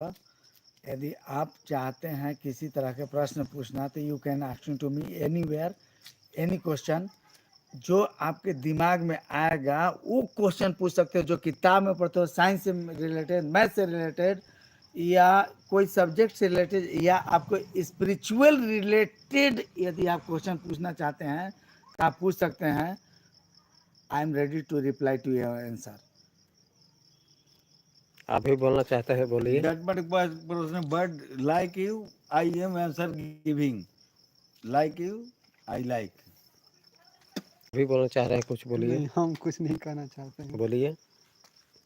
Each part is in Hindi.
यदि आप चाहते हैं किसी तरह के प्रश्न पूछना तो you can asking to me anywhere any question. जो आपके दिमाग में आएगा वो क्वेश्चन पूछ सकते हो, जो किताब में पढ़ते हो, साइंस से रिलेटेड, मैथ से रिलेटेड, या कोई सब्जेक्ट से रिलेटेड, या आपको स्पिरिचुअल रिलेटेड यदि आप क्वेश्चन पूछना चाहते हैं तो आप पूछ सकते हैं। I am ready to reply to your answer. आप भी बोलना चाहते हैं, बोलिए। That particular person, but like you, I am answer giving. Like you, I like. भी बोलना चाह रहे हैं, कुछ बोलिए। नहीं, हम कुछ नहीं कहना चाहते हैं, बोलिए।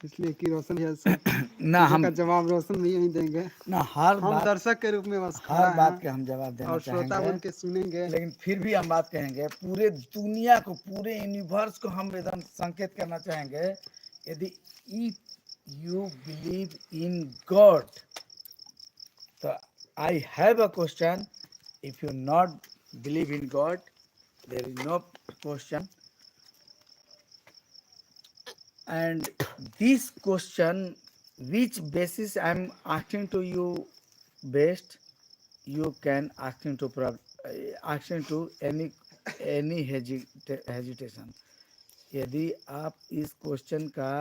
इसलिए कि रोशन भैया सब ना चीज़ों हम का जवाब रोशन भैया ही देंगे। ना हर हम बात दर्शक के रूप में बस हर खड़ा बात हैं के हम जवाब देना और श्रोता चाहेंगे, बन के सुनेंगे। लेकिन फिर भी हम बात कहेंगे, पूरे दुनिया को, पूरे यूनिवर्स को हम एकदम संकेत करना चाहेंगे। यदि if you believe in God तो I have a question. If you not believe in God there is no question. And this question, which basis I am asking to you best, you can asking to any hesitation। यदि आप इस क्वेश्चन का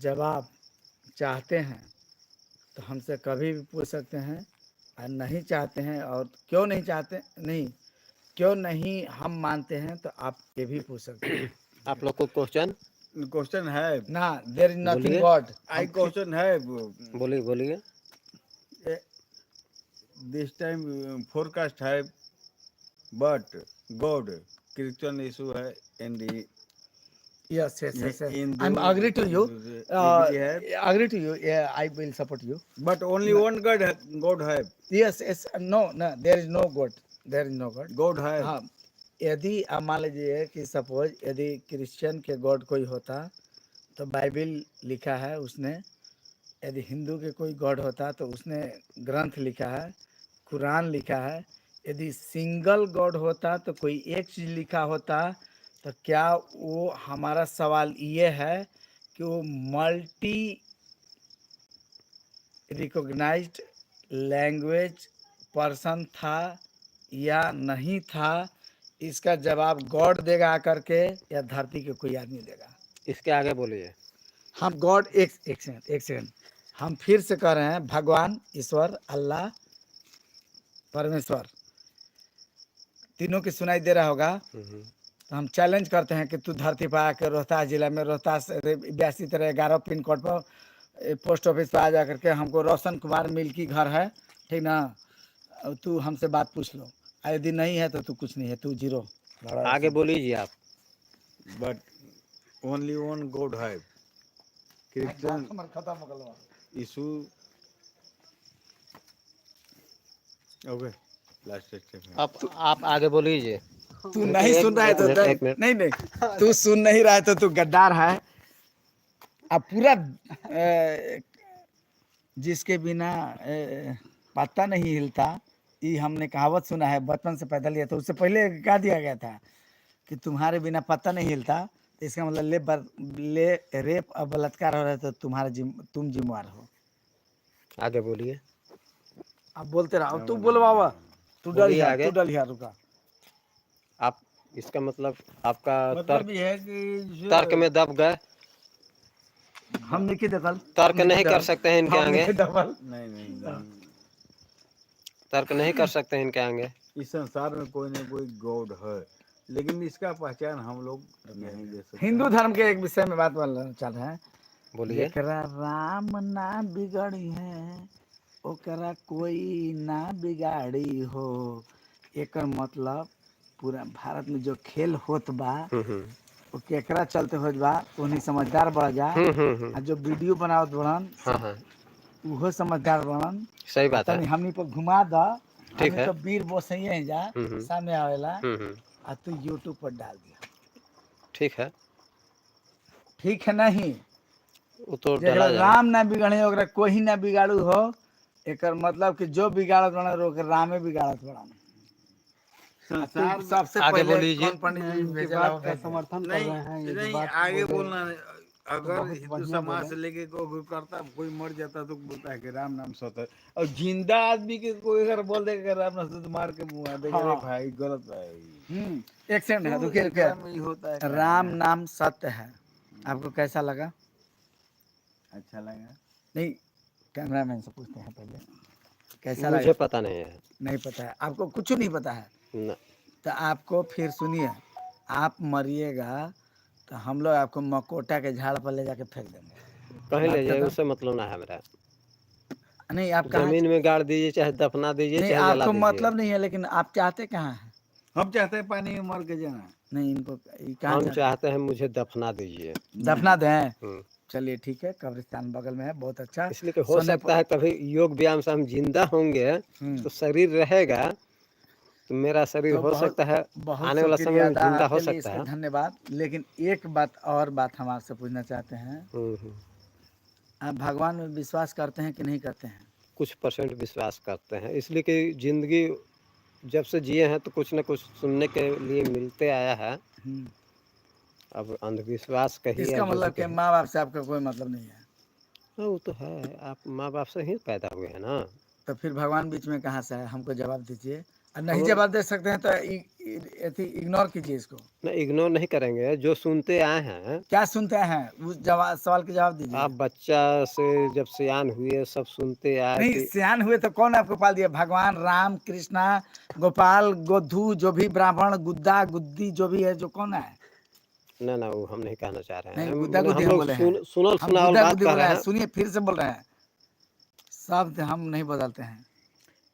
जवाब चाहते हैं तो हमसे कभी भी पूछ सकते हैं, और नहीं चाहते हैं और क्यों नहीं चाहते, नहीं क्यों नहीं हम मानते हैं तो आप ये भी पूछ सकते हैं। आप लोग को क्वेश्चन Question have. ना देयर इज नथिंग बोलिए। गॉड। I question have. बोलिए, बोलिए। This time forecast have, but God Christian issue है and the Yes, yes, yes, yes. Hindu- I'm agree to you. Hindu have. Agree to you. Yeah, I will support you. But only one God have. Yes, yes. No, no. There is no God. There is no God. God have. हाँ, यदि आप मान लीजिए कि सपोज यदि क्रिश्चियन के गॉड कोई होता तो बाइबल लिखा है उसने, यदि हिंदू के कोई गॉड होता तो उसने ग्रंथ लिखा है, कुरान लिखा है। यदि सिंगल गॉड होता तो कोई एक चीज़ लिखा होता, तो क्या वो, हमारा सवाल ये है कि वो मल्टी रिकॉग्नाइज्ड लैंग्वेज पर्सन था या नहीं था, इसका जवाब गॉड देगा आकर के या धरती के कोई आदमी देगा। इसके आगे बोलिए। हम गॉड, एक सेकंड, हम फिर से कह रहे हैं, भगवान, ईश्वर, अल्लाह, परमेश्वर, तीनों की सुनाई दे रहा होगा। तो हम चैलेंज करते हैं कि तू धरती पर आकर रोहतास जिला में, रोहतास 82-11 पिन कोड पर पोस्ट ऑफिस पर आ जा करके हमको रोशन कुमार मिल्की घर है, ठीक ना, तू हमसे बात पूछ लो। यदि नहीं है तो तू कुछ नहीं है, तू जीरो। आगे बोलिए आप। But only one God have. Christian खत्म हो गया। issue. Okay. Last step. आप आगे बोलिए। तू नहीं सुन रहा है तो एक मिनट। नहीं, तू सुन नहीं रहा है तो तू गद्दार है। अब पूरा जिसके बिना पत्ता नहीं हिलता, ये हमने कहावत सुना है, बचपन से पैदा लिया। तो उससे पहले कह दिया गया था कि तुम्हारे बिना पत्ता नहीं हिलता, तो इसका मतलब ले रेप और बलात्कार हो रहा है तो तुम जिम्मेवार हो। आगे बोलिए। अब बोलते रहो, तू बोलवावा, तू बोलिए डलिया, आगे। तू डलिया, रुका। आप, इसका मतलब आपका मतलब ये है कि तर्क में दब गए। हम नहीं दखल, तर्क नहीं कर सकते हैं इनके आगे। नहीं तर्क नहीं कर सकते हैं इनके आगे। इस संसार में कोई ना कोई गॉड है, लेकिन इसका पहचान हम लोग नहीं दे सकते। हिंदू धर्म के एक विषय में बात चल रहे हैं। बोलिए। जेकरा राम ना बिगड़ी है ओकरा कोई ना बिगाड़ी हो। एकर मतलब पूरा भारत में जो खेल होत बा वो केकरा चलते होत बा, उन्हीं समझदार बढ़ जा। आ जो वीडियो बनावत बड़न, हाँ, उहो समझदार बड़न। सही बात है। तनी हमनी पर घुमा द, ठीक हमनी है। तो वीर बोसैये जा सामने आवेला, आ तू यूट्यूब पर डाल दिया। ठीक है। ठीक है नहीं, वो तो जेकरा डाला जाए। राम ना बिगड़े ओकरा कोई ना बिगाड़ू हो। एकर मतलब कि जो बिगाड़त बना ओकर रामे बिगाड़त बना। संसार सबसे आगे पहले बोलिए। कौन पंडित जी इनकी भेजेला बात वो का भेज दे। समर्थन कर नहीं रहे हैं, ये जो नहीं बात आगे बोल रहे बोलना अगर बहुत हिंदू बढ़िया समाज बोले। से लेके कोई करता, कोई मर जाता तो बोलता है कि राम नाम सत्य है। और जिंदा आदमी के कोई अगर बोल देगा कि राम नाम सत्य, मार के मुआ देगा, अरे हाँ। भाई गलत है ये। एक सेकंड है, तो रुकिए रुकिए। एकरा में ही होता है राम क्या? नाम सत्य है, आपको कैसा लगा? अच्छा लगा। नहीं, कैमरामैन से पूछते हैं पहले, कैसा मुझे लगा? पता नहीं है। नहीं पता है आपको, कुछ नहीं पता है? न, तो आपको फिर सुनिए, आप मरिएगा तो हम लोग आपको मकोटा के झाड़ पर ले जाके फेंक देंगे। कहीं बात ले जाए खत्म। उससे मतलब ना है मेरा। नहीं आप कहाँ, जमीन में गाड़ दीजिए, चाहे दफना दीजिए, नहीं चाहे जला आपको दीजिए। मतलब नहीं है, लेकिन आप चाहते कहाँ हैं? हम चाहते हैं पानी में मर के जाना। नहीं इनको ये कहाँ हम चाहते? चाहते हैं मुझे दफना दीजिए। दफना दें? हम्म। चलिए ठीक है, कब्रिस्तान बगल में है, बहुत अच्छा। इसलिए कि हो सोने सकता है कभी योग व्यायाम से हम जिंदा होंगे तो शरीर रहेगा, तो मेरा शरीर तो हो बहुत सकता है बहुत आने वाला समय शुक्रिया में अदा जिंदा हो आपके लिए, सकता इसका है। धन्यवाद। लेकिन एक बात और बात हम आपसे पूछना चाहते हैं, हम्म। आप भगवान में विश्वास करते हैं कि नहीं करते हैं? कुछ परसेंट विश्वास करते हैं, इसलिए कि जिंदगी जब से जिए हैं तो कुछ न कुछ सुनने के लिए मिलते आया है। हम्म। अब अंधविश्वास कहिए या इसका जो भी मतलब कि कहिए। माँ बाप से आपका कोई मतलब नहीं है? हाँ वो तो है, आप माँ बाप से ही पैदा हुए हैं ना। तो फिर भगवान बीच में कहाँ से है? हमको जवाब दीजिए। और हम नहीं लोग जवाब दे सकते हैं तो इग्नोर कीजिए इसको। न इग्नोर नहीं करेंगे, जो सुनते आए हैं। क्या सुनते हैं उस जवाब, सवाल के जवाब दीजिए। आप बच्चा से जब सियान हुए सब सुनते आए नहीं कि सियान हुए तो कौन आपको पाल दिया? भगवान राम कृष्णा गोपाल गोधू, जो भी ब्राह्मण गुद्दा गुद्दी जो भी है, जो कौन है? ना ना वो हम नहीं कहना चाह रहे नहीं हैं, गुद्दा मैंने गुद्दी हम हम लोग बोले हैं, सुनल हम सुनावल गुद्दा बात गुद्दी कह बोले रहे हैं। हैं। सुनिए फिर से बोल रहे हैं, शब्द हम नहीं बदलते हैं।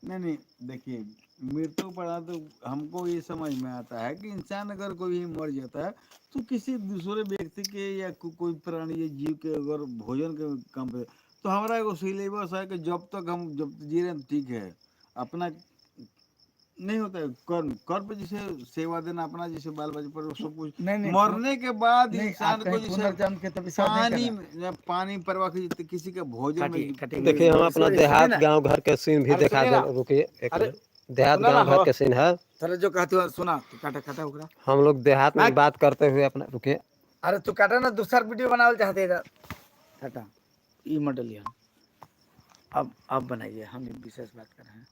नहीं नहीं, देखिए मृत्यु पड़ा तो हमको ये समझ में आता है कि इंसान अगर कोई मर जाता है तो किसी दूसरे व्यक्ति के या कोई प्राणी या जीव के अगर भोजन के काम पे, तो हमारा एगो सिलेबस है कि जब तक हम जब जी रहे हैं ठीक है, अपना नहीं होता है कर्म, कर्म पे जैसे सेवा देना अपना, जैसे बाल बच्चे पर सब कुछ, नहीं नहीं मरने के बाद नहीं, आप इंसान को कहीं जैसे पुनर्जन्म के तो विश्वास नहीं कर पानी रहे? में पानी परवा के किसी के भोजन में काटिए काटिए देखिए हम अपना सुनिए देहात ना। गांव घर के सीन भी अरे दिखा सुनिए दे, ना, रुकिए एक अरे मिनट। देहात सुना ना गांव घर हो, के सीन है। चलो जो कहते हो सुना, तो काटा काटा ओकरा। हम लोग देहात में काट। बात करते हुए अपना, रुकिए। अरे तू काटा ना, दूसरा वीडियो बनावल चाहते इधर काटा, ई मॉडल लिया। अब बनाइए, हम विशेष बात कर रहे हैं।